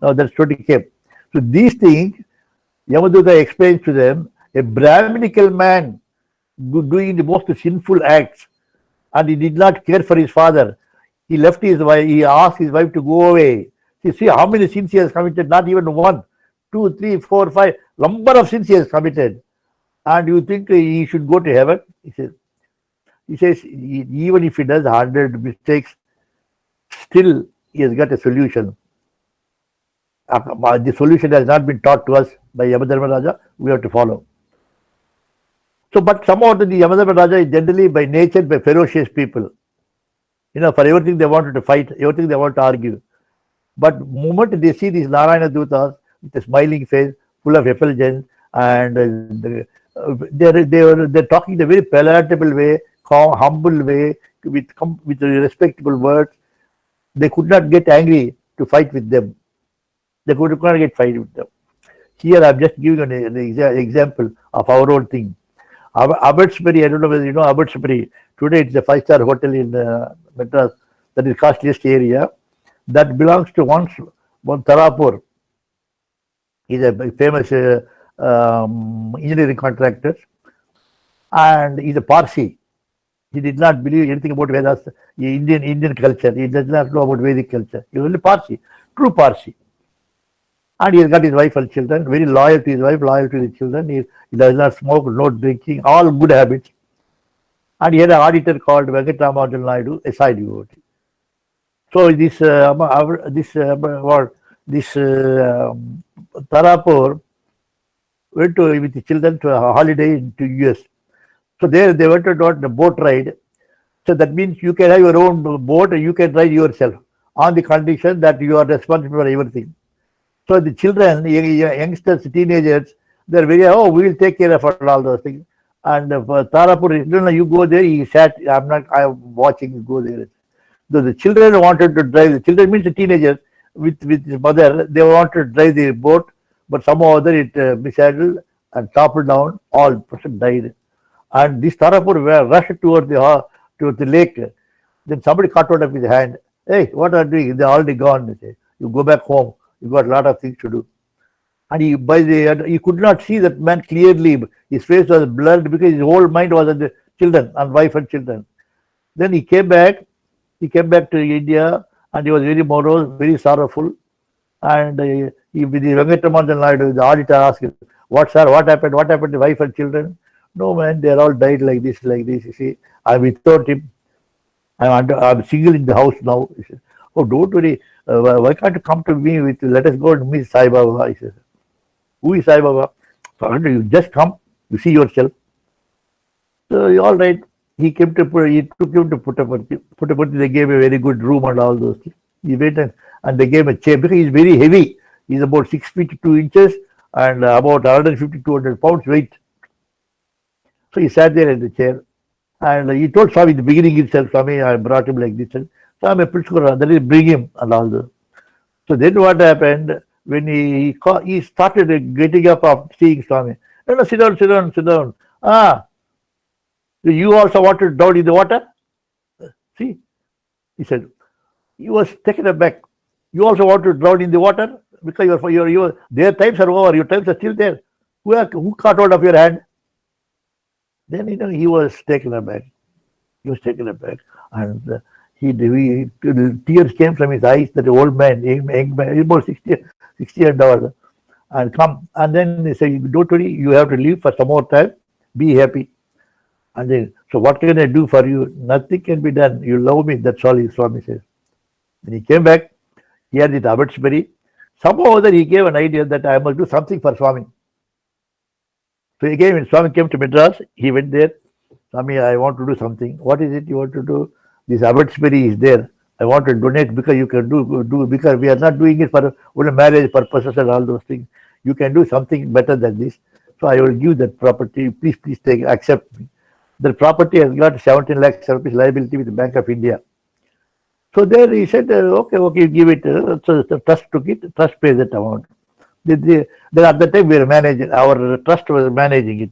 Now that story came. So these things, Yamaduta explains to them, a Brahminical man doing the most sinful acts, and he did not care for his father. He left his wife, he asked his wife to go away. See how many sins he has committed, not even one, two, three, four, five, number of sins he has committed. And you think he should go to heaven? He says, even if he does 100 mistakes, still he has got a solution. The solution has not been taught to us by Yamadharmaraja, we have to follow. So, but somehow the Yamadharmaraja is generally by nature by ferocious people. For everything they wanted to fight, everything they want to argue. But the moment they see these Narayana Dutas with a smiling face, full of effulgence, and they're talking in a very palatable way, calm, humble way, with respectable words. They could not get angry to fight with them. They could not get fight with them. Here I'm just giving an example of our own thing. Abbotsbury, I don't know whether you know Abbotsbury. Today it's a 5-star hotel in Madras, that is costliest area. That belongs to one Tarapur. He's a famous engineering contractor, and he's a Parsi. He did not believe anything about Vedas, Indian culture. He does not know about Vedic culture. He was only Parsi, true Parsi. And he has got his wife and children, very loyal to his wife, loyal to his children. He does not smoke, no drinking, all good habits. And he had an auditor called Venkataraman Naidu, a side devotee. So this Tarapur went with the children to a holiday to US. So there they went on the boat ride. So that means you can have your own boat and you can ride yourself on the condition that you are responsible for everything. So the children, youngsters, teenagers, they're very, we will take care of all those things. And Tarapur, no, you go there. He sat, I'm watching you go there. So the children wanted to drive, the children means the teenagers with his mother, they wanted to drive the boat, but somehow or other it mishandled and toppled down, all person died. And this Tarapur rushed towards the lake. Then somebody caught hold of his hand. Hey, what are you doing? They're already gone. They say, you go back home. You got a lot of things to do. And he could not see that man clearly. His face was blurred because his whole mind was on the children, on wife and children. Then he came back. He came back to India, and he was very morose, very sorrowful. And with the Venkataraman Naidu, the auditor asked him, what happened? What happened to wife and children? No, man, they are all died like this. You see, I'm without him. I'm single in the house now. He said, oh, don't worry. Why can't you come to me let us go and meet Sai Baba? He says, who is Sai Baba? You just come, you see yourself. So, all right. He took him to Puttaparthi. They gave a very good room and all those things. He went and they gave him a chair because he's very heavy. He's about 6 feet 2 inches and about 150-200 pounds weight. So he sat there in the chair and he told Swami in the beginning himself, Swami, I brought him like this. And Swami, that is, bring him and all that. So then what happened when he started getting up after seeing Swami? No, sit down. You also want to drown in the water? See, he said, he was taken aback. You also want to drown in the water? Because their times are over, your times are still there. Who caught hold of your hand? Then he was taken aback. And tears came from his eyes. That old man, young man, about 60 and all, and come. And then he said, don't worry, you have to live for some more time. Be happy. And then, so what can I do for you? Nothing can be done. You love me. That's all Swami says. When he came back, he had it Abbotsbury. Somehow or other he gave an idea that I must do something for Swami. So again, when Swami came to Madras, he went there. Swami, I want to do something. What is it you want to do? This Abbotsbury is there. I want to donate because you can do because we are not doing it for only marriage purposes and all those things. You can do something better than this. So I will give that property. Please accept me. The property has got 17 lakhs rupees liability with the Bank of India. So there he said, okay, give it. So the trust took it. Trust pays that amount. Then at the time we were managing. Our trust was managing it.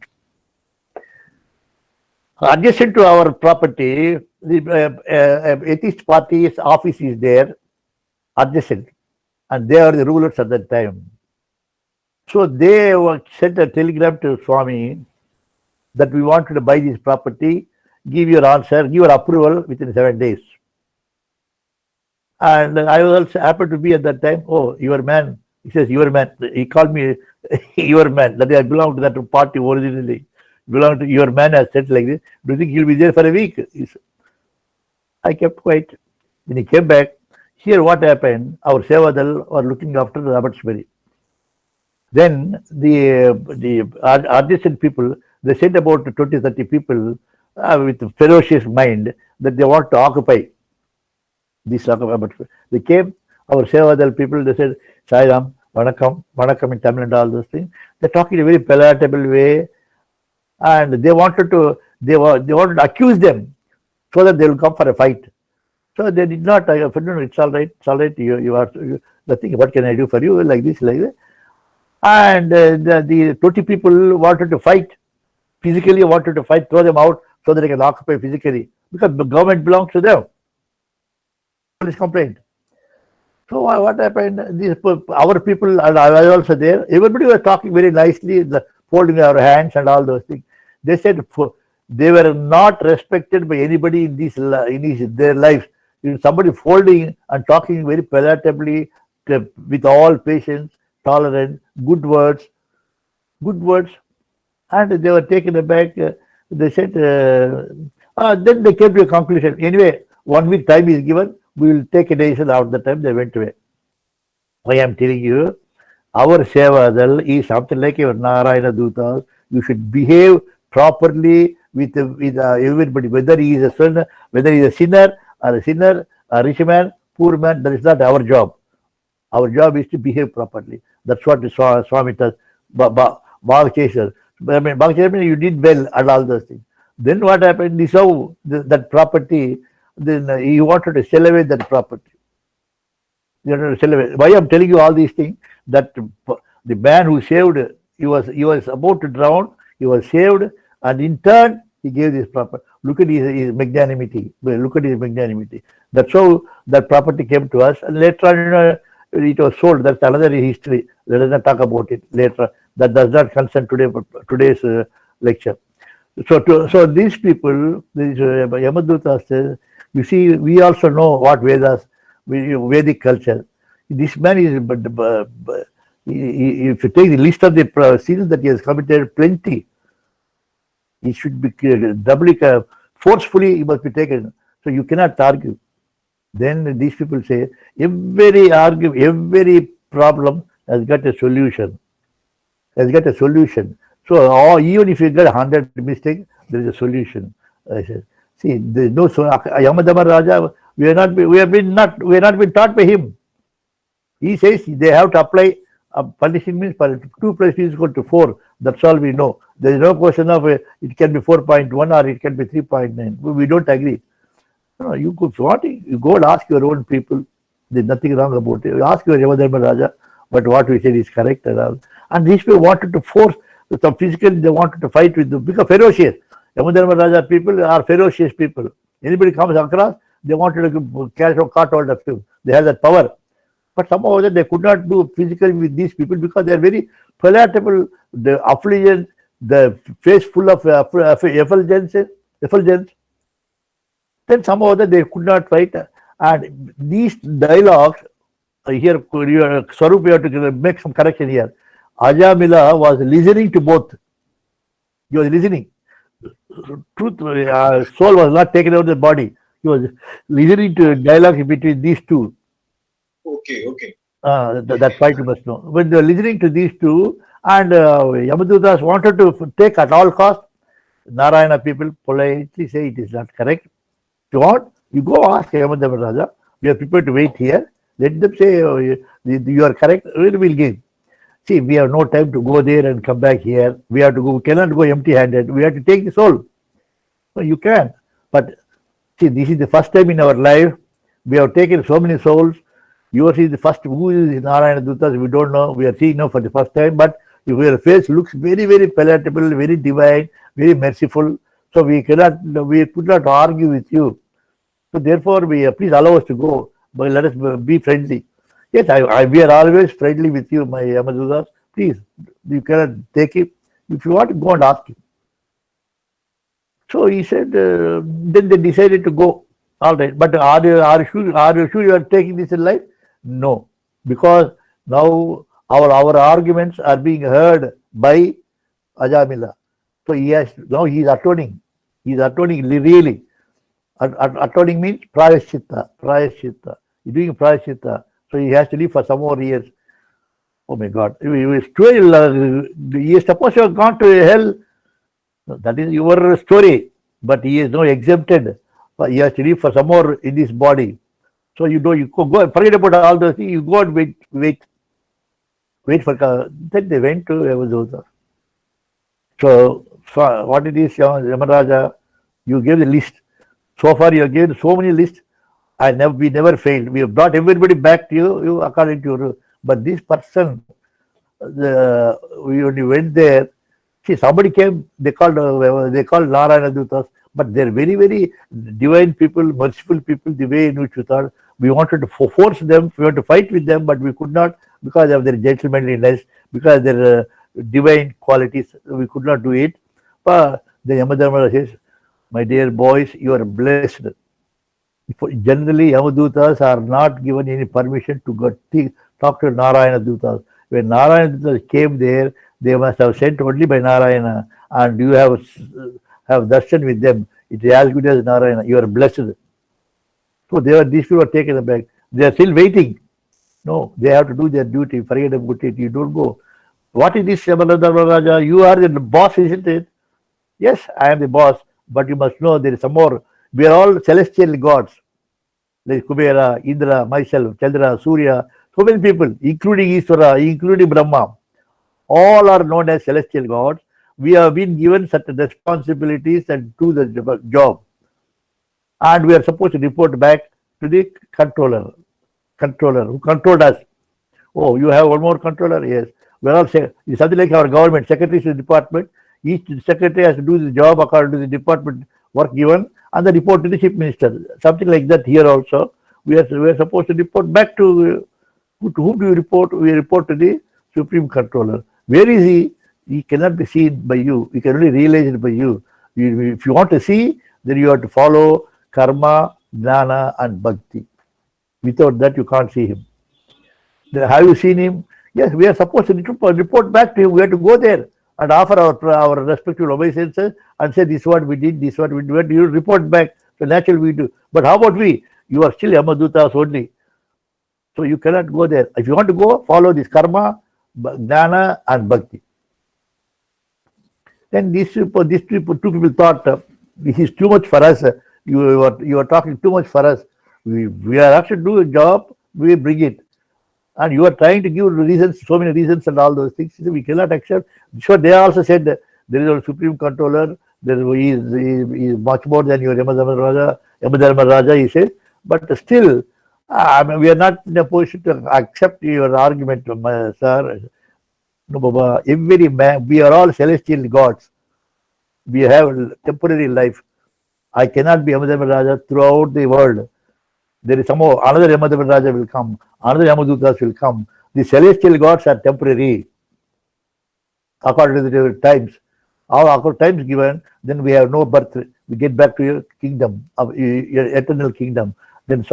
Adjacent to our property, the atheist party's office is there. Adjacent. and they are the rulers at that time. So they sent a telegram to Swami that we wanted to buy this property, give your answer, give your approval within 7 days. And I was also happened to be at that time. Oh, your man. He says, your man. He called me your man. That I belong to that party originally. Belong to your man has said like this. Do you think he'll be there for a week? I kept quiet. Then he came back. Here what happened? Our Sevadal were looking after the Abbotsbury. Then the adjacent people, they sent about 20, 30 people with a ferocious mind that they want to occupy this. They came, our Sevadal people, they said, Sai Ram, Vanakkam in Tamil and all those things. They're talking in a very palatable way, and they wanted to accuse them so that they will come for a fight. So they did not. I said, no, it's all right. You are nothing. What can I do for you? Like this, like that. And the 20 people wanted to fight, physically wanted to fight, throw them out so that they can occupy physically, because the government belongs to them. Police complaint. So what happened? Our people, and I was also there, everybody was talking very nicely, folding our hands and all those things. They said they were not respected by anybody in their lives. Somebody folding and talking very palatably, with all patience, tolerant, good words, and they were taken aback. They said, then they came to a conclusion. Anyway, 1 week time is given. We will take a decision. Out the time they went away. I am telling you, our Sevadal is something like your Narayana Dutas. You should behave properly with everybody, whether he is a sinner, a rich man, poor man. That is not our job. Our job is to behave properly. That's what the Swami does. Bhagavatham. I mean, Bhagavatham, you did well and all those things. Then what happened? This how that property. Then he wanted to sell away that property. You know, sell away. Why I'm telling you all these things? That the man who saved, he was about to drown. He was saved, and in turn he gave this property. Look at his magnanimity. Look at his magnanimity. That's how that property came to us. And later on, it was sold. That's another history. Let us not talk about it later. That does not concern today's lecture. So these people, these Yamadutas says, you see, we also know what Vedic culture. This man is, if you take the list of the sins that he has committed, plenty. He should be doubly, forcefully he must be taken. So you cannot argue. Then these people say, every problem has got a solution. So even if you get 100 mistakes, there is a solution. I said, see, there is no Yamadama Raja. We have not been taught by him. He says they have to apply punishing means 2 + 2 is equal to 4. That's all we know. There is no question of it can be 4.1 or it can be 3.9. We don't agree. No, you go and ask your own people. There's nothing wrong about it. You ask your Yamadharma Raja, but what we said is correct and all. And these people wanted to force some physically, they wanted to fight with them, because ferocious. Yamadharma Raja people are ferocious people. Anybody comes across, they wanted to catch or cut hold of him. They have that power. But somehow they could not do physically with these people because they are very palatable, the affluent, the face full of effulgence. Then somehow they could not fight. And these dialogues, here, Swarup, you have to make some correction here. Ajamila was listening to both. He was listening. Truth, soul was not taken out of the body. He was listening to dialogue between these two. Okay. That fight you must know. When they were listening to these two, and Yamadutas wanted to take at all cost, Narayana people politely say it is not correct. If you want, you go ask Yamadharma Raja. We are prepared to wait here. Let them say you are correct. We will give. See, we have no time to go there and come back here. We have to go. We cannot go empty-handed. We have to take the soul. So you can, but see, this is the first time in our life we have taken so many souls. Yours is the first. Who is Narayana Dutas? We don't know. We are seeing now for the first time. But your face looks very, very palatable, very divine, very merciful. So we could not argue with you. So therefore, please allow us to go. But let us be friendly. Yes, we are always friendly with you, my Yamadudas. Please, you cannot take it. If you want to go and ask him. So he said, then they decided to go. All right, but are you sure you are taking this in life? No, because now our arguments are being heard by Ajamila. So he is atoning. He is atoning really. Atoning means prayaschitta. Prayaschitta. He's doing prayaschitta. So he has to live for some more years. Oh my God. He is supposed to have gone to hell. That is your story. But he is now exempted. He has to live for some more in this body. So you go forget about all those things. You go and wait for. Then they went to Yavadosa. So what it is, Yamaraja, you gave the list. So far you have given so many lists. We never failed. We have brought everybody back to you according to your. But this person, when you went there, see, somebody came. They called Narayana Dutas, but they're very, very divine people, merciful people. The way in which we thought we wanted to force them, we wanted to fight with them, but we could not because of their gentlemanliness, because of their divine qualities. We could not do it. But the Yamadharma says, "My dear boys, you are blessed." Generally, Yamadutas are not given any permission to go talk to Narayana Dutas. When Narayana Dutas came there, they must have sent only by Narayana, and you have darshan with them. It is as good as Narayana. You are blessed. So these people are taken aback. They are still waiting. No, they have to do their duty. Forget about it. You don't go. What is this, Raja? You are the boss, isn't it? Yes, I am the boss, but you must know there is some more. We are all celestial gods, like Kubera, Indra, myself, Chandra, Surya, so many people, including Iswara, including Brahma. All are known as celestial gods. We have been given certain responsibilities and do the job. And we are supposed to report back to the controller who controlled us. Oh, you have one more controller? Yes. We're all it's something like our government, secretaries of the department. Each secretary has to do the job according to the department work given and the report to the chief minister. Something like that here also. We are supposed to report back to whom do you report? We report to the Supreme Controller. Where is he? He cannot be seen by you. We can only realize it by you. If you want to see, then you have to follow karma, jnana, and bhakti. Without that, you can't see him. Then have you seen him? Yes, we are supposed to report back to him. We have to go there and offer our respective obeisances and say, this is what we did, this is what we did. You report back. So naturally we do. But how about we? You are still Yamadutas only. So you cannot go there. If you want to go, follow this karma, jnana, and bhakti. Then these two people thought, this is too much for us. You are talking too much for us. We are asked to do a job, we bring it. And you are trying to give reasons, so many reasons and all those things. We cannot accept. So they also said that there is a supreme controller. He is much more than your Yamadharma Raja, he said. But still, we are not in a position to accept your argument, sir. No, Baba. Every man, we are all celestial gods. We have temporary life. I cannot be Yamadharma Raja throughout the world. There is another Yamadharma Raja will come, another Yamadutas will come. The celestial gods are temporary according to the times. According to times given, then we have no birth. We get back to your kingdom, your eternal kingdom. Then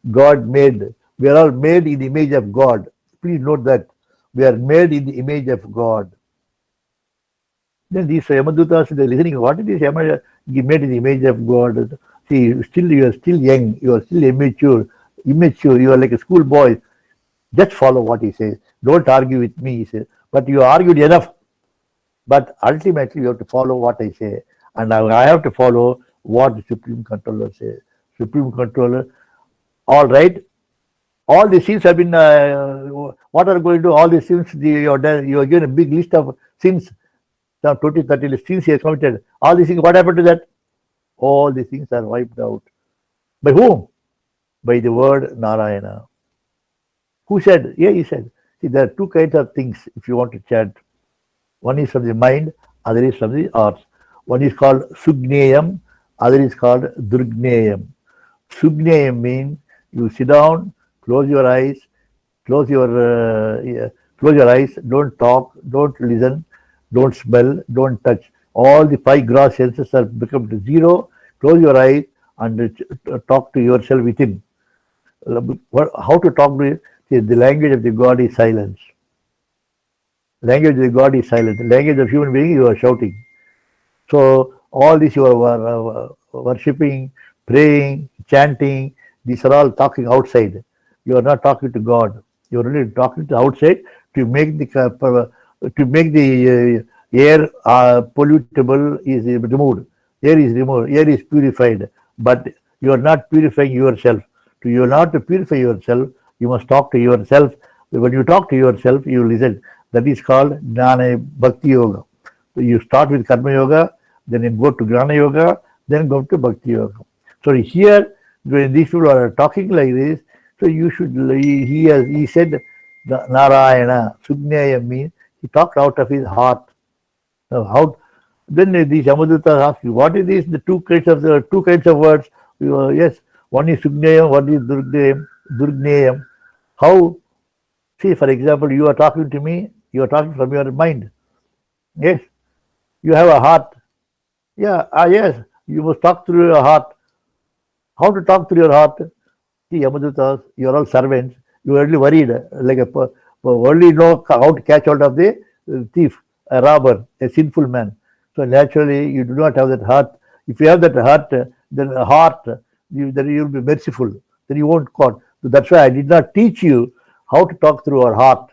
God made. We are all made in the image of God. Please note that. We are made in the image of God. Then these Yamadutas, they are listening. What is this Yamaduta? He made in the image of God. See, you are still young. You are still immature. You are like a schoolboy. Just follow what he says. Don't argue with me, he says. But you argued enough. But ultimately, you have to follow what I say. And I have to follow what the Supreme Controller says. Supreme Controller, all right. All the sins have been, what are going to do? All the sins, you are given a big list of sins. Some 20, 30 sins he has committed. All these things, what happened to that? All these things are wiped out. By whom? By the word Narayana. Who said? Yeah, he said. See, there are two kinds of things if you want to chant. One is from the mind, other is from the arts. One is called Sugneyam, other is called Durgneyam. Sugneyam means you sit down, close your eyes, Close your close your eyes. Don't talk. Don't listen. Don't smell. Don't touch. All the five gross senses are become to zero. Close your eyes and talk to yourself within. How to talk to it? See, the language of the God is silence. Language of the God is silence. The language of human being, you are shouting. So all this you are worshipping, praying, chanting, these are all talking outside. You are not talking to God. You are really talking to outside to make the air pollutable is removed. Air is removed. Air is purified. But you are not purifying yourself. To you not to purify yourself, you must talk to yourself. When you talk to yourself, you listen. That is called Jnana Bhakti Yoga. So you start with Karma Yoga, then you go to Jnana Yoga, then go to Bhakti Yoga. So here, when these people are talking like this, so you should, he said, Narayana, Sugnaya means, he talked out of his heart. Now how, then these Yamadutas ask you, what is this, the two kinds of words? Yes, one is Sugnayam, one is Durgnayam. How, see, for example, you are talking to me, you are talking from your mind. Yes, you have a heart. Yeah, yes, you must talk through your heart. How to talk through your heart? See, Yamadutas, you are all servants. You are only worried, like only know how to catch out of the thief, a robber, a sinful man. So naturally, you do not have that heart. If you have that heart, then then you will be merciful. Then you won't caught. So that's why I did not teach you how to talk through our heart.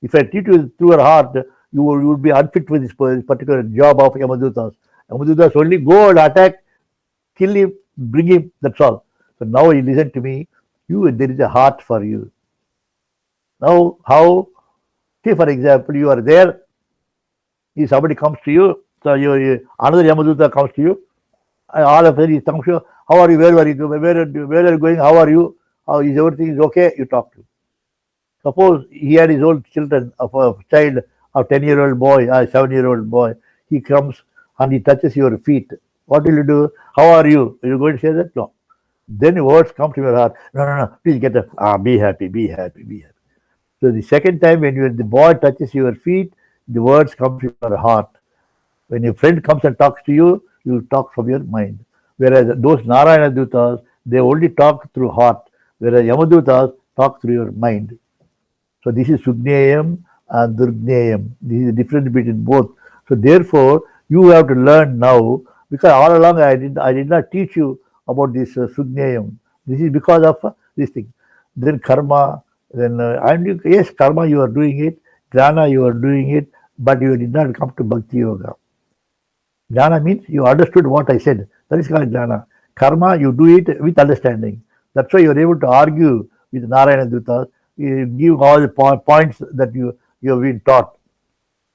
If I teach you through your heart, you would be unfit for this particular job of Yamadutas. Yamadutas only go and attack, kill him, bring him, that's all. So now you listen to me, there is a heart for you. Now how, say for example, you are there, if somebody comes to you, so another Yamaduta comes to you, all of them, he comes to you, how are you, where are you, where are you going, how are you, how is everything is okay, you talk to him. Suppose he had his own children, of a child, a 10-year-old boy, a 7-year-old boy, he comes and he touches your feet. What will you do? How are you? Are you going to say that? No. Then words come to your heart. No. Please get up. Be happy, be happy, be happy. So the second time when the boy touches your feet, the words come to your heart. When your friend comes and talks to you, you talk from your mind. Whereas those Narayana Dutas, they only talk through heart. Whereas Yamadutas talk through your mind. So this is Sugneyam and Durgneyam. This is the difference between both. So therefore, you have to learn now, because all along I did not teach you about this Sugneyam. This is because of this thing. Then karma, then yes, karma you are doing it, jnana you are doing it, but you did not come to Bhakti Yoga. Jnana means you understood what I said. That is called jnana. Karma, you do it with understanding. That's why you are able to argue with Narayana Dutas. You give all the points that you have been taught.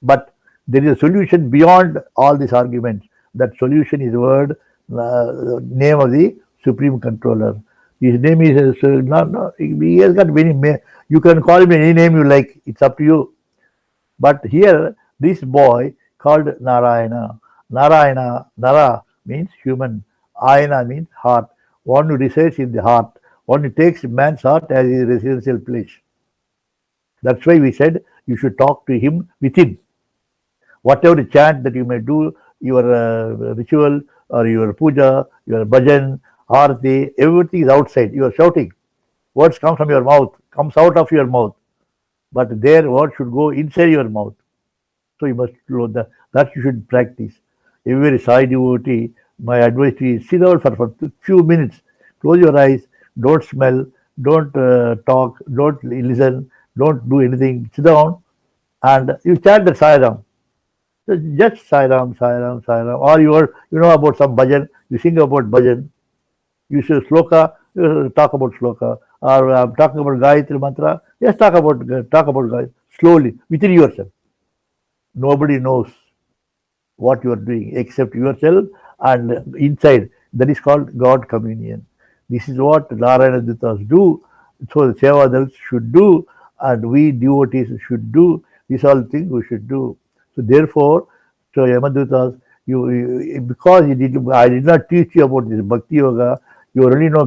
But there is a solution beyond all these arguments. That solution is the word, name of the Supreme Controller. His name is, he has got many, you can call him any name you like, it's up to you. But here, this boy called Narayana. Nara means human. Ayana means heart. One who resides in the heart. One who takes man's heart as his residential place. That's why we said you should talk to him within. Whatever chant that you may do, your ritual or your puja, your bhajan, arati, everything is outside. You are shouting. Words come from your mouth, comes out of your mouth. But their words should go inside your mouth. So you must know that you should practice. Every Sai devotee, my advice is sit down for a few minutes. Close your eyes. Don't smell. Don't talk. Don't listen. Don't do anything. Sit down and you chant the Sai Ram. Just Sai Ram, Sai Ram, Sai Ram. Or you know about some bhajan. You sing about bhajan. You say sloka. You talk about sloka. Or I'm talking about Gayatri mantra. Just talk about Gayatri slowly within yourself. Nobody knows what you are doing except yourself and inside. That is called God communion. This is what Narayana Dutas do. So the Sevadals should do, and we devotees should do. These are all things we should do. So therefore, so Yamadutas, because I did not teach you about this Bhakti Yoga. You already know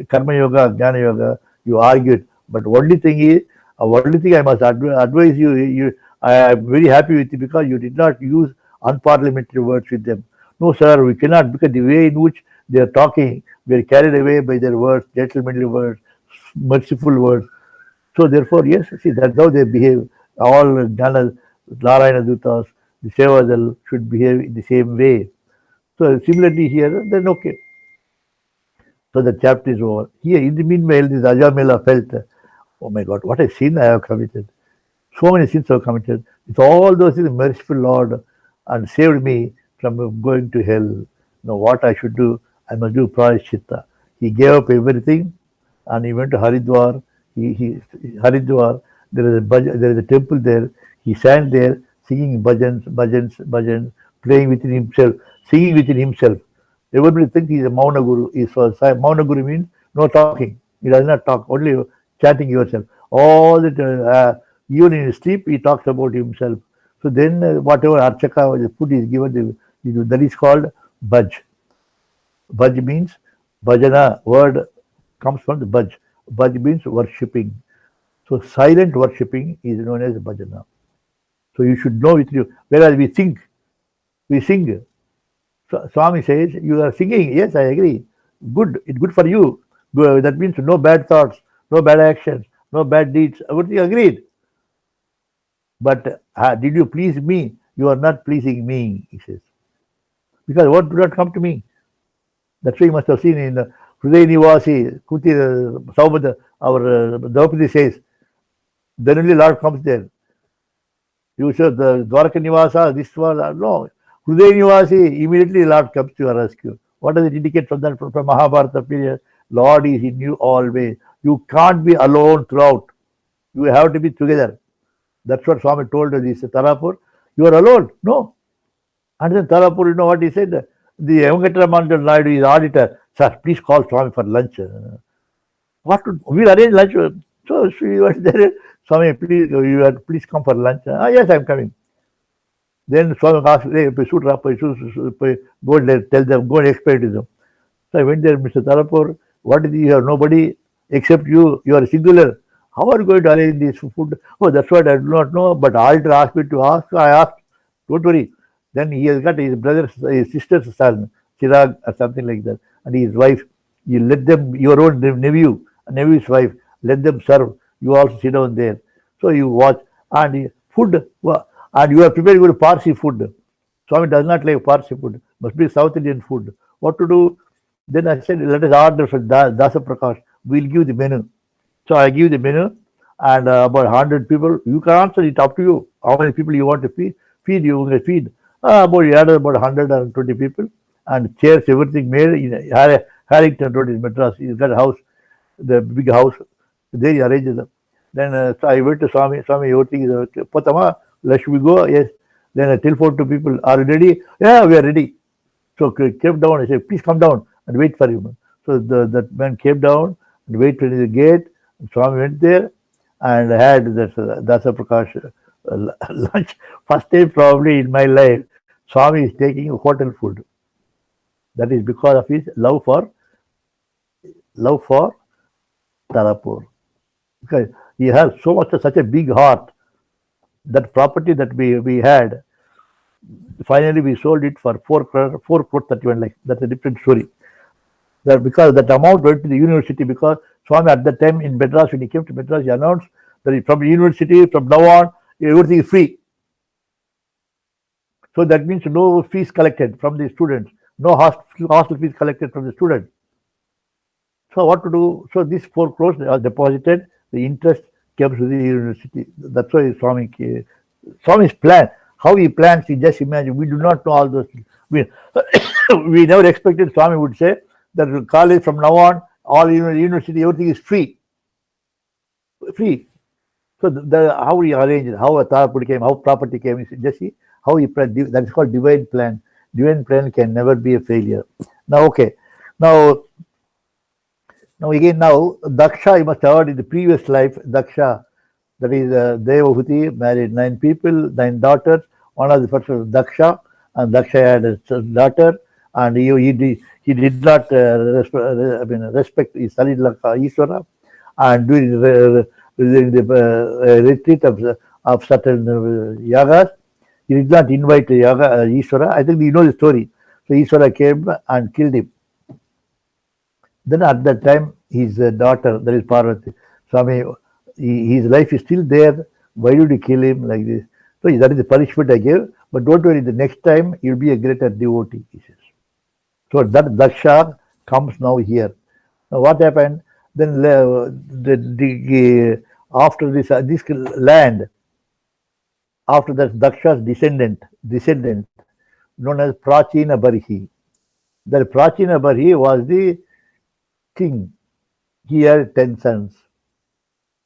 Karma Yoga, Jnana Yoga. You argued, but only thing is Only thing I must advise you, I am very happy with you because you did not use unparliamentary words with them. No, sir, we cannot, because the way in which they are talking, we are carried away by their words, gentlemanly words, merciful words. So therefore, yes, see, that's how they behave. All Jnana, Narayana Dutas, the Sevadal should behave in the same way. So similarly here, then okay. So the chapter is over. Here, in the meanwhile, this Ajamela felt, oh my God, what a sin I have committed. So many sins I have committed. With all those things, merciful Lord and saved me from going to hell. Now what I should do? I must do prayaschitta. He gave up everything and he went to Haridwar. Haridwar, there is a temple there. He sang there, singing bhajans, playing within himself, singing within himself. Everybody thinks he is a Mauna Guru. Mauna Guru means no talking. He does not talk, only chanting yourself. All the even in his sleep, he talks about himself. So then, whatever archaka, the food is given, that is called bhaj. Bhaj means bhajana. Word comes from the bhaj. Bhaj means worshipping. So silent worshipping is known as bhajana. So you should know it. Whereas we sing. So Swami says, you are singing. Yes, I agree. Good. It's good for you. That means no bad thoughts, no bad actions, no bad deeds. Everything agreed. But did you please me? You are not pleasing me, he says. Because what do not come to me? That's why you must have seen in Hriday Nivasi, Kuti Saubhada, our Draupadi says, then only Lord comes there. You said the Dwaraka Nivasa, this was, no. Hriday Nivasi, immediately Lord comes to your rescue. What does it indicate from that, from Mahabharata period? Lord is in you always. You can't be alone throughout. You have to be together. That's what Swami told this Tarapur. You are alone. No. And then Tarapur, you know what he said? The Venkataraman Naidu is auditor. Sir, please call Swami for lunch. We'll arrange lunch. So she was there. Swami, please come for lunch. Yes, I'm coming. Then Swami asked, hey, go and tell them, go and explain to them. So I went there, Mr. Tarapur, what is you have nobody except you, you are singular. How are you going to arrange this food? Oh, that's what I do not know, but auditor asked me to ask. I asked, don't worry. Then he has got his brother's, his sister's son, Chirag or something like that, and his wife. You let them, your own nephew's wife, let them serve. You also sit down there. So you watch, and food, and you are prepared to go to Parsi food. Swami does not like Parsi food, must be South Indian food. What to do? Then I said, let us order for Dasa Prakash. We'll give the menu. So I give the menu, and about 100 people. You can answer it, up to you. How many people you want to feed you can feed. About 120 people, and chairs, everything made in Harrington Road in Madras. He's got a house, the big house. There he arranges them. Then so I went to Swami. Swami, everything is okay. Patama, should we go? Yes. Then I telephoned to people, are you ready? Yeah, we are ready. So came down. I said, please come down and wait for him. So that man came down and waited in the gate. Swami went there and had that Dasa Prakash lunch. First time probably in my life, Swami is taking hotel food. That is because of his love for Tarapur. Because he has such a big heart. That property that we had, finally we sold it for 4 crore 31 lakhs. That's a different story. That because that amount went to the university, because Swami at that time in Madras, when he came to Madras, he announced that from the university, from now on, everything is free. So that means no fees collected from the students, no hostel fees collected from the students. So what to do? So these 4 crores are deposited, the interest came to the university. That's why Swami's plan, how he plans, he just imagine. We do not know all those things. We never expected Swami would say that college from now on, all university, everything is free. Free. So how he arranged it, how a Tarapur came, how property came, just see how he planned. That is called divine plan. Divine plan can never be a failure. Now, okay. Now Daksha, you must have heard in the previous life, Daksha, that is Devahuti, married 9 people, 9 daughters. One of the first was Daksha, and Daksha had a daughter, and he did not respect his son-in-law Ishvara, and in the retreat of certain yagas. He did not invite Ishvara. I think you know the story. So Ishvara came and killed him. Then at that time, his daughter, that is Parvati, Swami, his life is still there. Why did you kill him like this? So that is the punishment I gave. But don't worry, the next time you'll be a greater devotee, he says. So that Daksha comes now here. Now what happened? Then after this land, after that Daksha's descendant, known as Prachina Barhi. That Prachina Barhi was the king. He had 10 sons.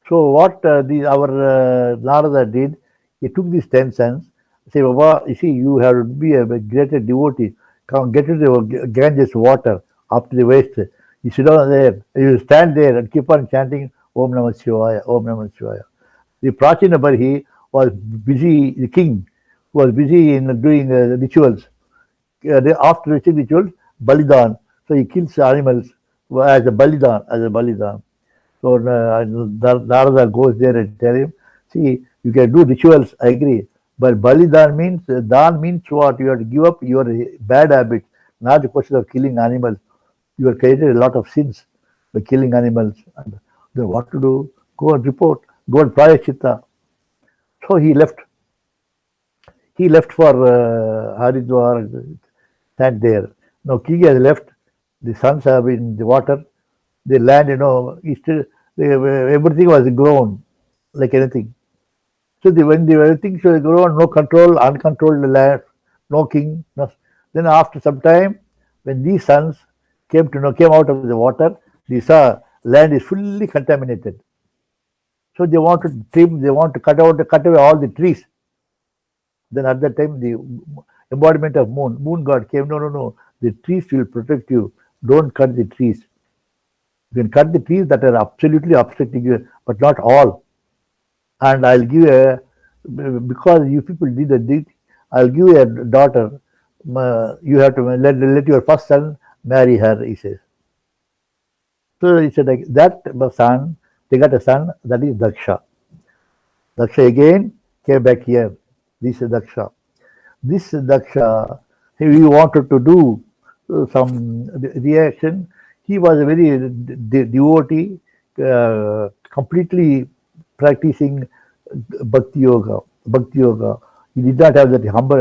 So what our Narada did, he took these 10 sons, say, Baba, you see, you have to be a greater devotee. Come get into the Ganges water up to the waist. You sit down there, you stand there and keep on chanting Om Namah Shivaya, Om Namah Shivaya. The Prachina Barhi was busy, the king was busy in doing rituals. After rituals, Balidan. So he kills animals as a Balidan. So Narada goes there and tell him, see, you can do rituals, I agree. But Balidan means, Dan means what? You have to give up your bad habits, not the question of killing animals. You have created a lot of sins by killing animals. And then what to do? Go and report. Go and prayaschitta. So he left. He left for Haridwar, stand there. Now king has left. The sons have been in the water. The land, everything was grown like anything. So when everything was grown, no control, uncontrolled land, no king. No. Then after some time, when these sons came out of the water, they saw land is fully contaminated. So they want to trim, they want to cut away all the trees. Then at that time, the embodiment of moon god came. No. The trees will protect you. Don't cut the trees. You can cut the trees that are absolutely obstructing you, but not all. And I'll give because you people did a deed, I'll give you a daughter. You have to let your first son marry her, he says. So he said, like, that son, they got a son, that is Daksha. Daksha again came back here. This is Daksha. This Daksha, he wanted to do some reaction. He was a very devotee, completely practicing Bhakti Yoga. He did not have that humble,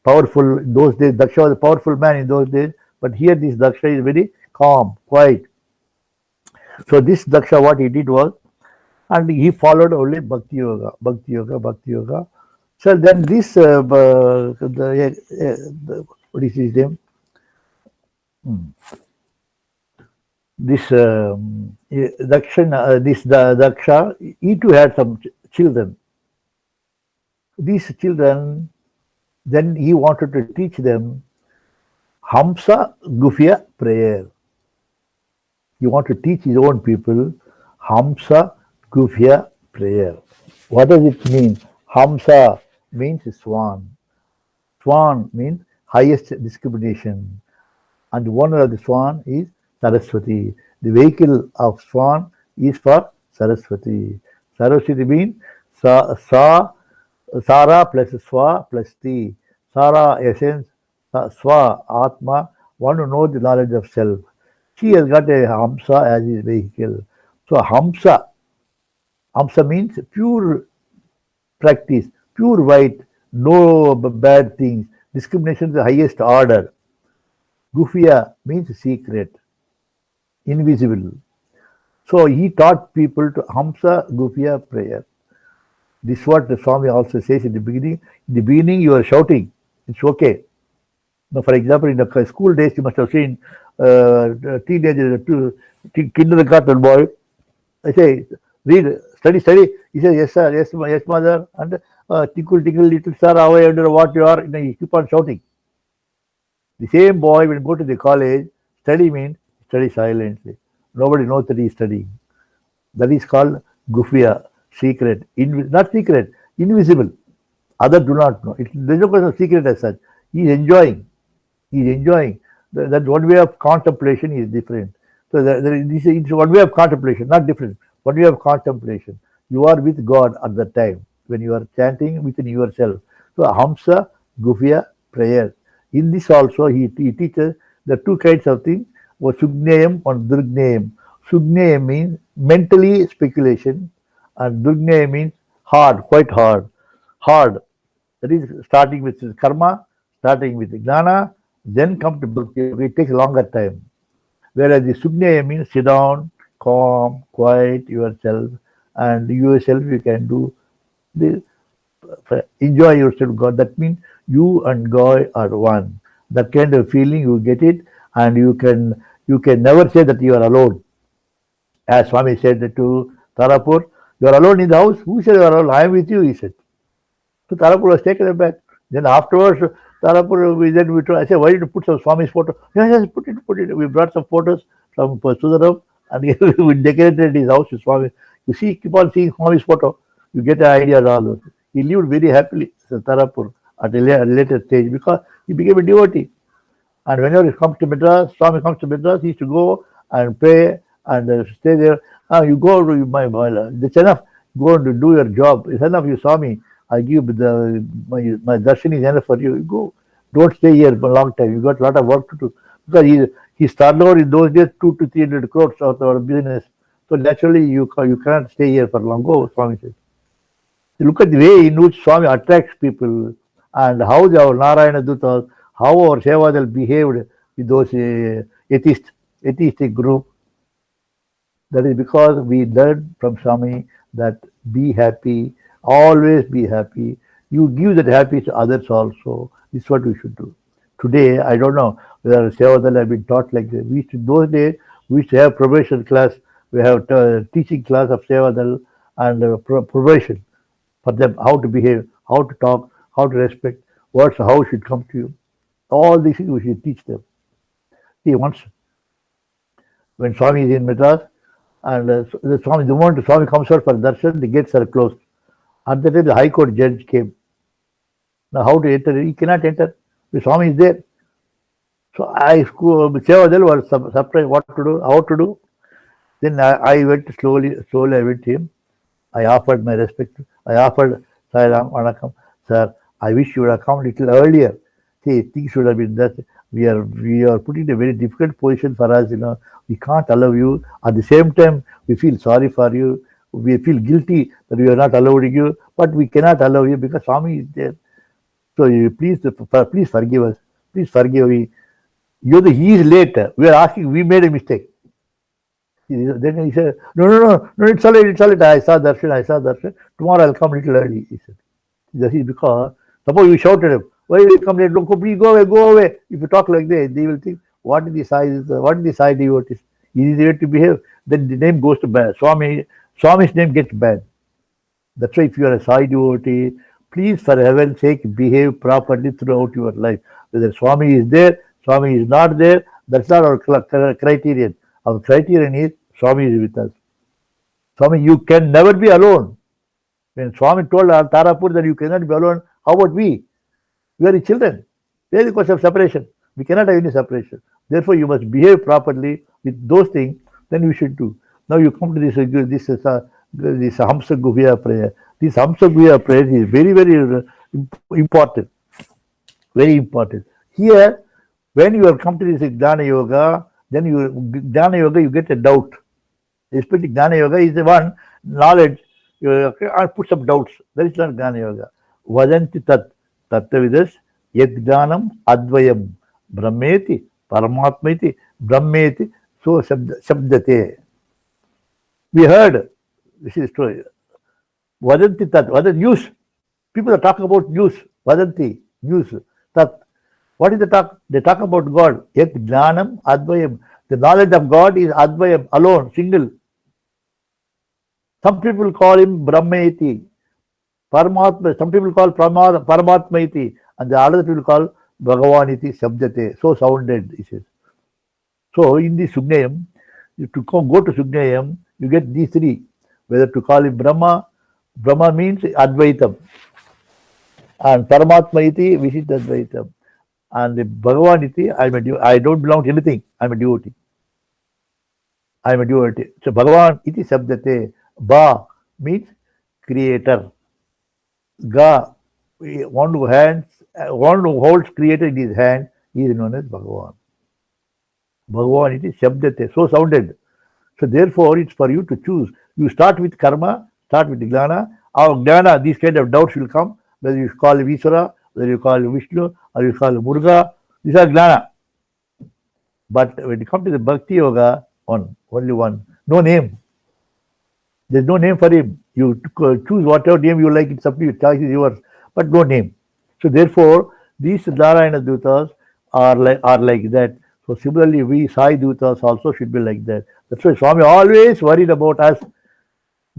powerful in those days. Daksha was a powerful man in those days, but here this Daksha is very calm, quiet. So this Daksha, what he did was, and he followed only Bhakti Yoga. So then this, what is his name? This Daksha, he too had some children. These children, then he wanted to teach them Hamsa Gufya prayer. He wanted to teach his own people Hamsa Gufya prayer. What does it mean? Hamsa means swan. Swan means highest discrimination. And the owner of the swan is Saraswati. The vehicle of swan is for Saraswati. Saraswati means Sara plus Swa plus Ti. Sara essence, Swa Atma, one who knows the knowledge of self. She has got a Hamsa as his vehicle. So Hamsa means pure practice, pure white, no bad things. Discrimination is the highest order. Gufya means secret, invisible. So he taught people to Hamsa Gufya prayer. This is what the Swami also says in the beginning. In the beginning, you are shouting. It's okay. Now, for example, in the school days, you must have seen teenagers, kindergarten boy. I say, read, study. He says, yes, sir, yes, mother. And tickle, little sir, how I wonder what you are. You keep on shouting. The same boy, when you go to the college, study means study silently. Nobody knows that he is studying. That is called Gufya, secret. Not secret, invisible. Others do not know. There is no question of secret as such. He is enjoying. That one way of contemplation is different. So it's one way of contemplation, not different. When you have contemplation, you are with God at the time when you are chanting within yourself. So Hamsa, Gufya, prayer. In this also he teaches the two kinds of things, one Sugneyam and Durgneyam. Sugneyam means mentally speculation and Durgneyam means hard, quite hard. Hard. That is starting with karma, starting with jnana, then come to bhakti. It takes longer time. Whereas the Sugneya means sit down, calm, quiet yourself, and yourself you can do the enjoy yourself God. That means you and God are one. That kind of feeling you get it, and you can never say that you are alone. As Swami said to Tarapur, you are alone in the house. Who said you are alone? I am with you, he said. So Tarapur was taken aback. Then afterwards, Tarapur, we told, I said, why did you put some Swami's photo? Yes, put it. We brought some photos from Sudaram and we decorated his house with Swami. You see, keep on seeing Swami's photo, you get an idea of all those. He lived very happily, Tarapur, at a later stage because he became a devotee. And whenever he comes to Madras, Swami comes to Madras, he used to go and pray and stay there. You go to it's enough. Go and do your job. It's enough. You saw me. I give my darshan is enough for you. You go. Don't stay here for a long time. You got a lot of work to do. Because he started out in those days 200 to 300 crores of our business. So naturally you cannot stay here for long. Go, Swami says. Look at the way in which Swami attracts people and how our Narayana Dutas, how our Sevadal behaved with those atheistic group. That is because we learned from Swami that be happy, always be happy. You give that happiness to others also. This is what we should do. Today, I don't know whether Sevadal have been taught like this. Those days, we used to have probation class. We have teaching class of Sevadal and probation for them, how to behave, how to talk, how to respect, how should come to you. All these things we should teach them. See, once when Swami is in Madras, and the moment Swami comes out for darshan, the gates are closed. At that time, the High Court judge came. Now, how to enter? He cannot enter. The Swami is there. So Sevadal was surprised what to do, how to do. Then I went slowly, I went to him. I offered my respect. I offered, Sai Ram, Vanakkam, sir, I wish you would have come a little earlier. See, things should have been that. We are put in a very difficult position for us, we can't allow you. At the same time, we feel sorry for you. We feel guilty that we are not allowing you, but we cannot allow you because Swami is there. So you please forgive us. Please forgive me. He is late. We are asking, we made a mistake. Then he said, no, it's all right. I saw darshan. Tomorrow I'll come a little early, he said. That is because, suppose you shouted him, why will you come late? Look, please go away. If you talk like that, they will think, what is the Sai devotees? He is there to behave. Then the name goes to bad. Swami's name gets bad. That's why if you are a Sai devotee, please for heaven's sake behave properly throughout your life. Whether Swami is there, Swami is not there, that's not our criterion. Our criterion is Swami is with us. Swami, you can never be alone. When Swami told Tarapur that you cannot be alone, how about we? We are the children. There is the question of separation. We cannot have any separation. Therefore, you must behave properly with those things. Then you should do. Now you come to this Hamsa Gufya prayer. This Hamsa Gufya prayer is very, very important. Very important. Here, when you have come to this Jnana Yoga, then you get a doubt. Especially Jnana Yoga is the one knowledge. I put some doubts. That is not Jnana Yoga. Vadanti tattavidas yajnanam advayam brahmeti paramatmaiti brahmeti so shabdate. We heard, this is true. Vadanti tat, news. People are talking about news. Vadanti, news. Tat. What is the talk? They talk about God. Yet jnanam advayam. The knowledge of God is advayam, alone, single. Some people call him Brahmaiti, Paramatma. Some people call Paramatmaiti, and the other people call Bhagavaniti, Shabdate. So sounded, he says. So in the Sugnayam, to go to Sugnayam, you get these three. Whether to call him Brahma means Advaitam, and Paramatmaiti, which is Advaitam. And the Bhagavaniti, I don't belong to anything. I'm a devotee. I am a devotee. So Bhagavan iti sabdate. Ba means creator. Ga, one who holds creator in his hand, he is known as Bhagavan. Bhagavan iti sabdate. So sounded. So therefore, it's for you to choose. You start with karma, start with jnana. Our jnana, these kind of doubts will come. Whether you call Vishwara, whether you call Vishnu, or you call Muruga, these are jnana. But when you come to the Bhakti Yoga, only one. No name. There's no name for him. You choose whatever name you like, it's up to you. Choice is yours. But no name. So therefore, these Narayana Dutas are like that. So similarly, we Sai Dutas also should be like that. That's why Swami always worried about us.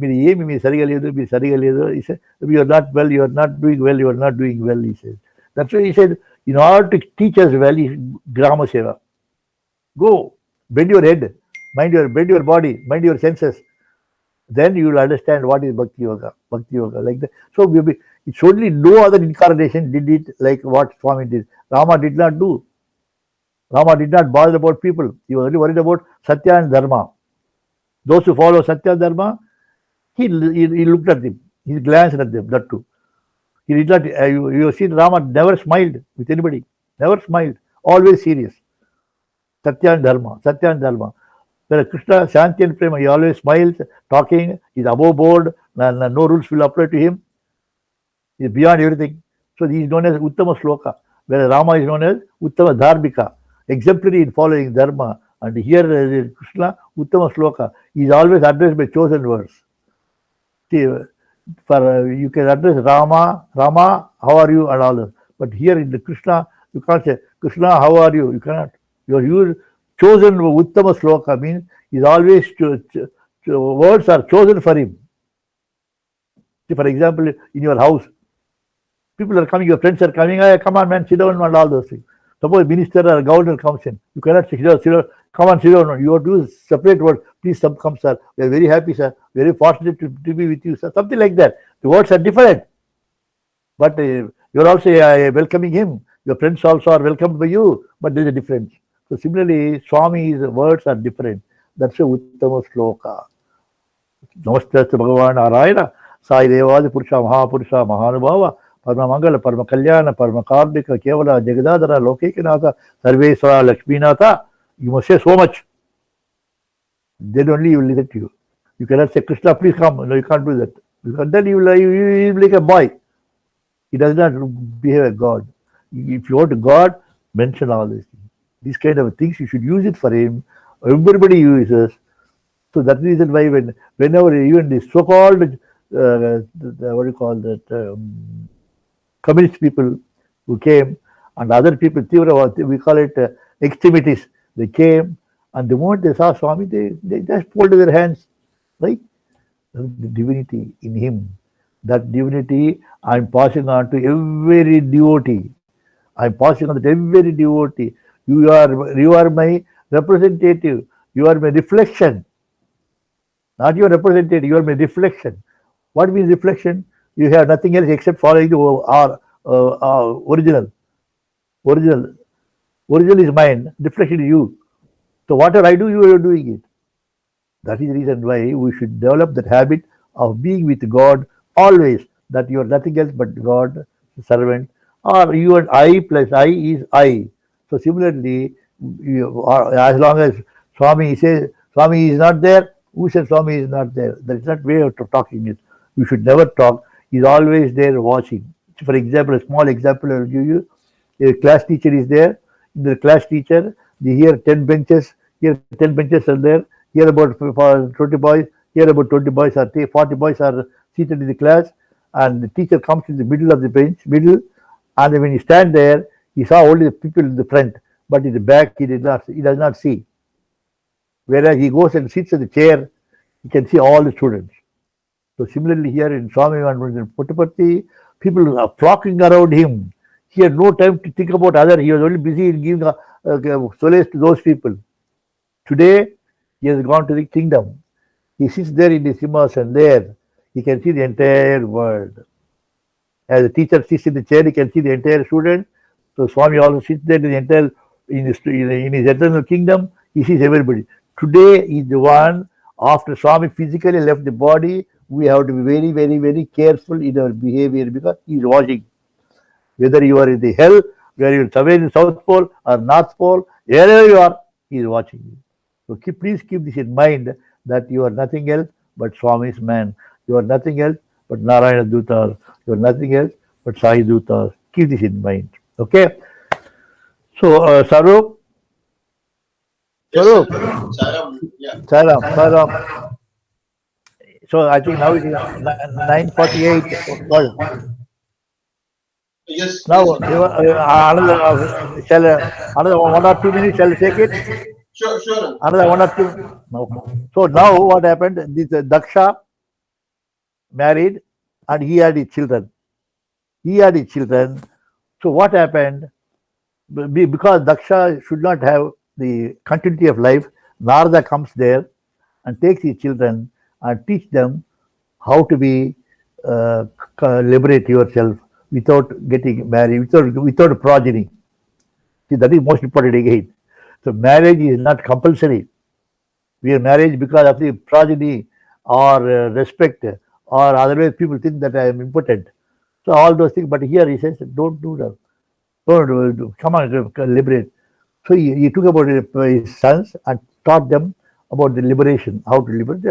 He said, you are not well, you are not doing well, you are not doing well, he says. That's why he said, in order to teach us well, Grama Seva. Go, bend your head, bend your body, mind your senses. Then you will understand what is Bhakti Yoga, like that. So it's only no other incarnation did it like what Swami did. Rama did not do. Rama did not bother about people. He was only worried about Satya and Dharma. Those who follow Satya and Dharma, he looked at them. He glanced at them, that too. He did not, you see Rama never smiled with anybody. Never smiled. Always serious. Satya and Dharma. Where Krishna, Shanti and Prema, he always smiles, talking, he's above board, no rules will apply to him. He's beyond everything. So he is known as Uttama Shloka, whereas Rama is known as Uttama Dharmika, exemplary in following Dharma. And here Krishna, Uttama Shloka, he is always addressed by chosen words. See, you can address Rama, how are you, and all that. But here in the Krishna, you can't say, Krishna, how are you? You cannot. You chosen Uttama Shloka means is always words are chosen for him. See, for example, in your house, people are coming, your friends are coming, hey, come on man, sit down and all those things. Suppose minister or governor comes in, you cannot sit down, come on, sit down. You have to use separate words. Please come, sir. We are very happy, sir. Very fortunate to be with you, sir. Something like that. The words are different. But you are also welcoming him. Your friends also are welcomed by you, but there is a difference. So similarly, Swami's words are different. That's a Uttama Shloka. Namaste Bhagavan Narayana, Sai Devadi Purusha Mahapurusha Mahanubhava, Parma Mangala, Parma Kalyana, Parma Kardika, Kevala, Jagadadara, Lokekanatha, Sarveswara, Lakshminatha. You must say so much. Then only you will listen to you. You cannot say, Krishna, please come. No, you can't do that. Because then you will be like a boy. He does not behave like God. If you want to God, mention all these things. These kind of things, you should use it for him. Everybody uses. So that's the reason why whenever even the so-called, what do you call that, communist people who came, and other people, we call it extremities, they came, and the moment they saw Swami, they just folded their hands, right? The divinity in him. That divinity I'm passing on to every devotee. I'm passing on to every devotee. You are my representative. You are my reflection. Not your representative, you are my reflection. What means reflection? You have nothing else except following the original. Original is mine, reflection is you. So whatever I do, you are doing it. That is the reason why we should develop that habit of being with God always, that you are nothing else but God, servant, or you and I plus I is I. So similarly, as long as Swami says Swami is not there, who says Swami is not there? That is not way of talking it. You should never talk. He is always there watching. For example, a small example I will give you. A class teacher is there. The class teacher, here 10 benches, here 10 benches are there. Here about 20 boys, here about 20 boys are 40 boys are seated in the class, and the teacher comes in the middle of the bench, and when he stand there, he saw only the people in the front, but in the back he does not see. Whereas he goes and sits in the chair, he can see all the students. So similarly here in Swami and Puttaparthi, people are flocking around him. He had no time to think about others. He was only busy in giving solace to those people. Today, he has gone to the kingdom. He sits there in the Simhasana there. He can see the entire world. As the teacher sits in the chair, he can see the entire student. So Swami also sits there in the entire in his eternal kingdom. He sees everybody. Today is the one, after Swami physically left the body, we have to be very, very, very careful in our behavior because he is watching. Whether you are in the hell, whether you are somewhere in the South Pole or North Pole, wherever you are, he is watching you. So please keep this in mind that you are nothing else but Swami's man. You are nothing else but Narayana Dutas. You are nothing else but Sai Dutas. Keep this in mind. Okay? So, Sarup, Yes, sir. Sarup, Saram, yeah. Saram, Saram. So I think now it is 9:48. Yes, Now, yes, sir. another, another 1 or 2 minutes, shall I take it? Sure, sure. Another 1 or 2. No. So now what happened? This Daksha married and he had his children. He had his children. So what happened? Because Daksha should not have the continuity of life, Narada comes there and takes his children and teach them how to be liberate yourself without getting married, without progeny. See, that is most important again. So marriage is not compulsory. We are married because of the progeny or respect or otherwise people think that I am impotent. So all those things, but here he says, don't do that. Don't do, come on, liberate. So he took about his sons and taught them about the liberation, how to liberate.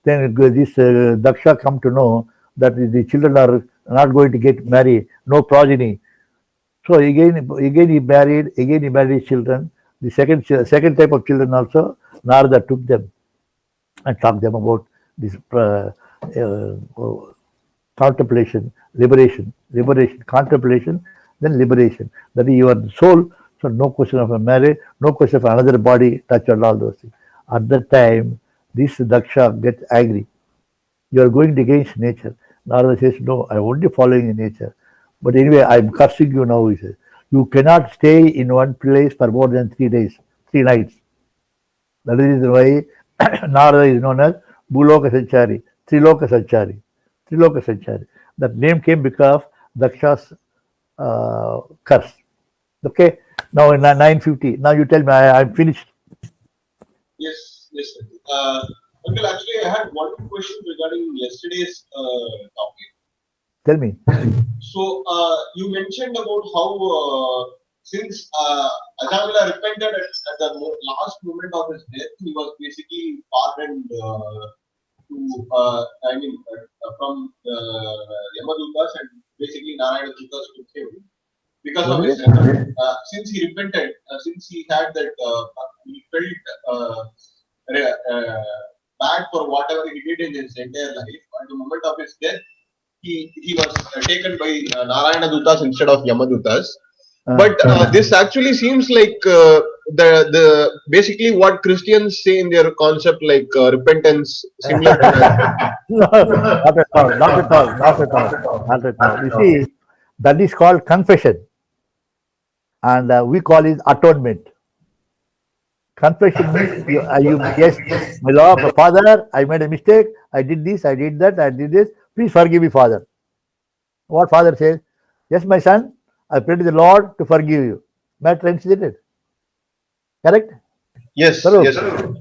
Then this Daksha come to know that the children are not going to get married, no progeny. So again he married his children. The second type of children also, Narada took them and taught them about this contemplation, liberation, contemplation, then liberation. That is your soul. So no question of a marriage, no question of another body touch and all those things. At that time, this Daksha gets angry. You are going against nature. Narada says, no, I'm only following the nature. But anyway, I'm cursing you now, he says. You cannot stay in one place for more than 3 days, 3 nights. That is why Narada is known as Bhuloka Sanchari, Triloka Sanchari, Triloka Sanchari. That name came because of Daksha's curse. Okay, now in 9:50. Now you tell me, I'm finished. Yes, yes, sir. Uncle, actually, I had one question regarding yesterday's topic. Tell me. So, you mentioned about how since Ajamila repented at the last moment of his death, he was basically pardoned from Yamadutas, and basically Narayana Dutas took him because What of is his it? since he repented, since he had that he felt bad for whatever he did in his entire life. At the moment of his death, he was taken by Narayana Dutas instead of Yamadutas. But this actually seems like the basically what Christians say in their concept, like repentance, similar to that. No, not at all, not at all, not at all, not at all. You see, that is called confession, and we call it atonement. Confession means yes, my Lord, my Father, I made a mistake. I did this, I did that, I did this. Please forgive me, Father. What Father says? Yes, my son, I pray to the Lord to forgive you. Matter incident. Correct? Yes, Sarup. yes, sir.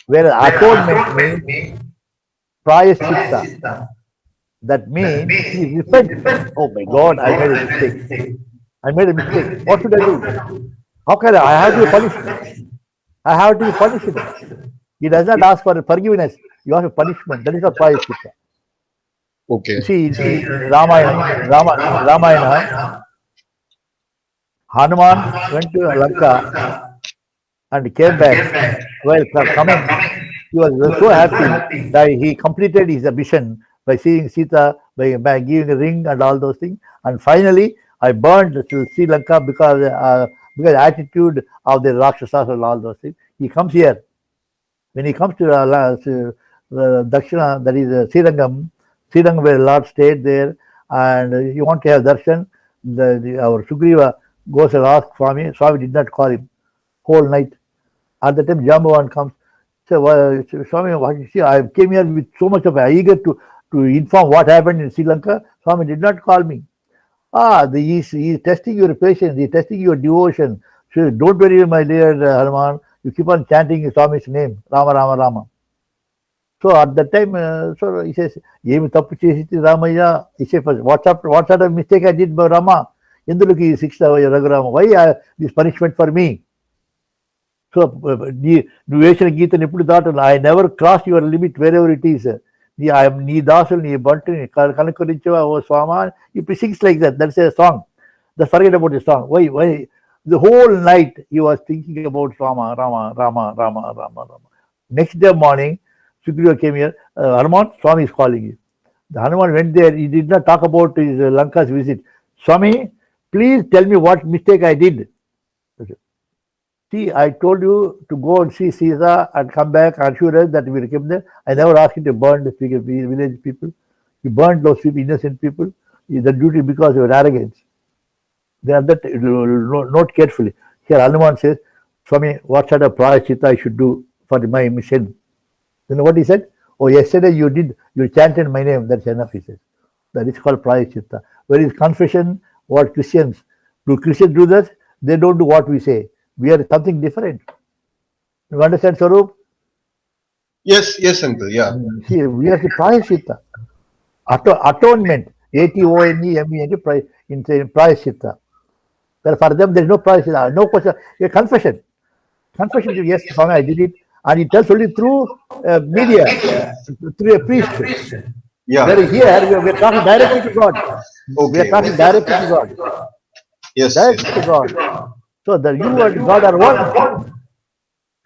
Whereas atonement means prayaschitta. That means he repents. Oh my God, I made a mistake. I made a mistake. What should I do? How can I have to be punished? I have to be punished. He does not ask for forgiveness. You ask for punishment. That is not prayaschitta. You Okay. see, in the Ramayana, Hanuman went to Lanka and came back. While coming, he was so happy that he completed his mission by seeing Sita, by giving a ring and all those things. And finally, I burned Sri Lanka because attitude of the Rakshasas and all those things. He comes here. When he comes to Dakshina, that is Srirangam where Lord stayed there, and he want to have darshan. Our Sugriva goes and asks Swami. Swami did not call him whole night. At the time, Jambavan comes. So, Swami, what you see? I came here with so much of eager to inform what happened in Sri Lanka. Swami did not call me. He is testing your patience. He is testing your devotion. So don't worry, my dear Hanuman. You keep on chanting Swami's name, Rama, Rama, Rama. So at that time, so he says, Yemi tappu chesiti Ramaya. He says, what sort of mistake I did by Rama? Enduki Sixta Raghurama. Why this punishment for me? So, నువ్వేసిన గీత ఎప్పుడు దాటను. I never crossed your limit wherever it is. నీ దాసులు నీ బంటుని కనుకరించవా ఓ స్వామా. If he sings like that, that's a song. Just forget about the song. Why? The whole night he was thinking about Rama, Rama, Rama, Rama, Rama, Rama. Next day morning, Sugriva came here. Hanuman, Swami is calling you. The Hanuman went there. He did not talk about his Lanka's visit. Swami, please tell me what mistake I did. See, I told you to go and see Sita and come back and assure us that we will come there. I never asked you to burn the village people. You burned those people, innocent people. The duty because of your arrogance. They are that. Note carefully. Here, Hanuman says, Swami, what sort of prayachita I should do for my mission? You know what he said? Oh, yesterday you chanted my name. That's enough, he says. That is called prayachita. Where is confession? What Christians? Do Christians do that? They don't do what we say. We are something different. You understand, Swarup? Yes, uncle. Yeah. See, we are the prayachita. Atonement. ATONEMENT in prayachita. But for them, there is no prayachita. No question. A confession. Confession. Yes, Swami, I did it. And he tells only through media, through a priest. Yeah. Where here, we are talking directly to God. Okay. We are talking directly to God. Yes. Directly to God. So that you and God are one.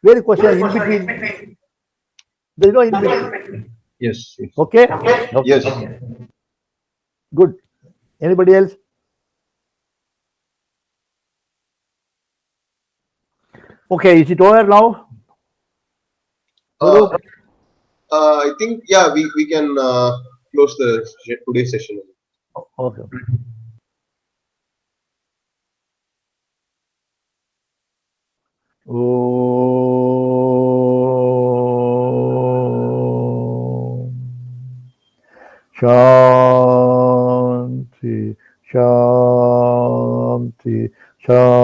Very question in between. There is no in between. Yes. Okay? Yes. Good. Anybody else? Okay, is it over now? I think we can close today's session. Okay. Shanti, Shanti, Shanti.